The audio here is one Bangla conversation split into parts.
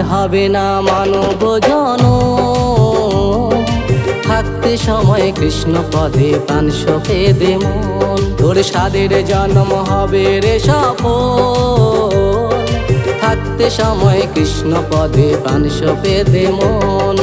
হবে না মানব জনম। থাকতে সময় কৃষ্ণ পদে প্রাণ সপেদে মন, তোর সাদের জন্ম হবে রে সফল। থাকতে সময় কৃষ্ণ পদে প্রাণ সপেদে মন।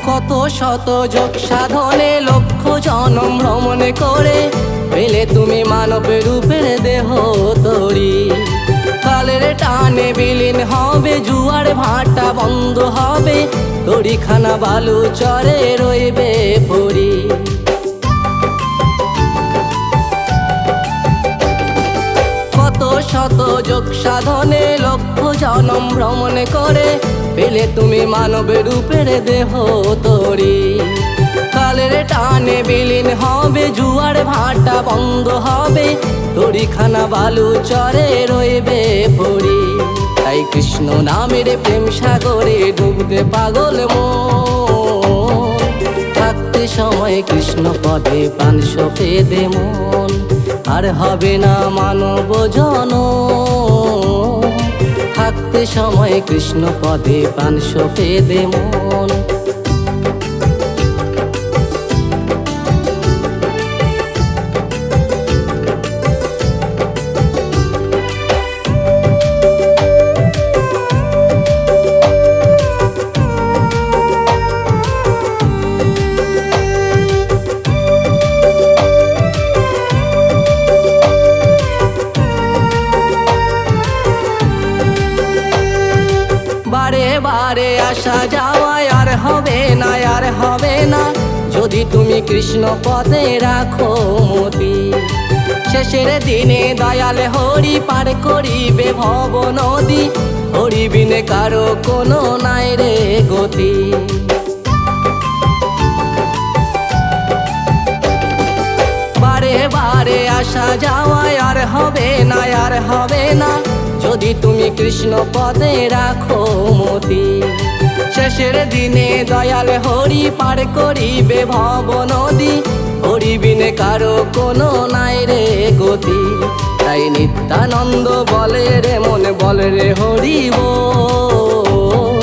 কত শত যোগ সাধনে লক্ষ জনম ভ্রমণ করে পেলে তুমি মানব রূপের দেহ তরি। কালের টানে বিলীন হবে, জুয়ার ভাটা বন্ধ হবে, তরিখানা বালু চরে রইবে পরি। কত শত যোগ সাধনে লক্ষ জনম ভ্রমণ করে পেলে তুমি মানব রূপের দেহ তরি। কালের টানে বিলীন হবে, জুয়ার ভাটা বন্ধ হবে, তরিখানা বালু চরে রইবে পরি। তাই কৃষ্ণ নামের প্রেম সাগরে ডুবতে পাগল মন। থাকতে সময় কৃষ্ণ পদে প্রাণ সপেদে মন, আর হবে না মানব জনম। থাকতে সময় কৃষ্ণ পদে প্রাণ সপেদে মন। বারে বারে আসা যাওয়ায় আর হবে না, আর হবে না, যদি তুমি কৃষ্ণ পদে রাখো মতি। শেষের দিনে দয়াল হরি পার করিবে ভব নদী, হরি বিনে কারো কোনো নাই রে গতি। বারে বারে আসা যাওয়ায় আর হবে না, আর হবে না, যদি তুমি কৃষ্ণ পদে রাখো মতি। শেষের দিনে দয়াল হরি পার করিবে ভব নদী, হরি বিনে কারো কোনো নাই রে গতি। তাই নিত্যানন্দ বলে রে মন, বলে রে হরি বল।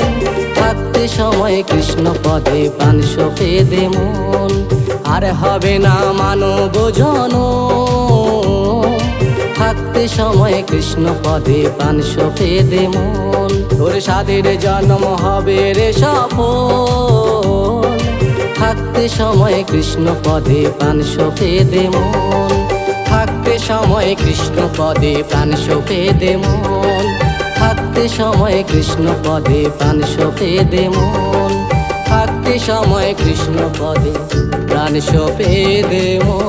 থাকতে সময় কৃষ্ণ পদে প্রাণ সপেদে মন, আর হবে না মানব জনম। থাকতে সময় কৃষ্ণ পদে প্রাণ সপেদে মন, তোর সাদের জন্ম হবে রে সফল। থাকতে সময় কৃষ্ণ পদে প্রাণ সপেদে মন। থাকতে সময় কৃষ্ণ পদে প্রাণ সপেদে মন। থাকতে সময় কৃষ্ণ পদে প্রাণ সপেদে মন। থাকতে সময় কৃষ্ণ পদে প্রাণ সপেদে মন।